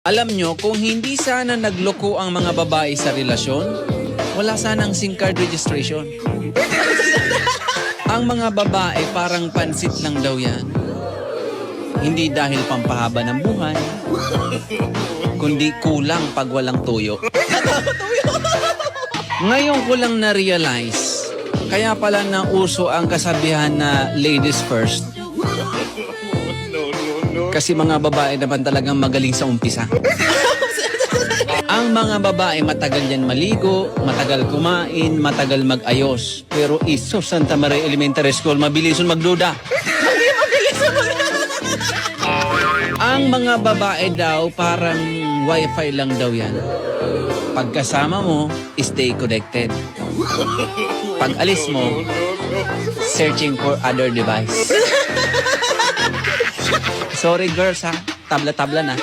Alam nyo, kung hindi sana nagloko ang mga babae sa relasyon, wala sanang SIM card registration. Ang mga babae parang pansit lang daw yan. Hindi dahil pampahaba ng buhay, kundi kulang pag walang tuyo. Ngayon ko lang na-realize, kaya pala nauso ang kasabihan na ladies first. Kasi mga babae naman talagang magaling sa umpisa. Ang mga babae matagal yan maligo, matagal kumain, matagal mag-ayos. Pero iso Santa Maria Elementary School, mabilison magduda. Ang mga babae daw parang wifi lang daw yan. Pagkasama mo, stay connected. Pag alis mo, searching for other device. Sorry girls ha, tabla-tabla na.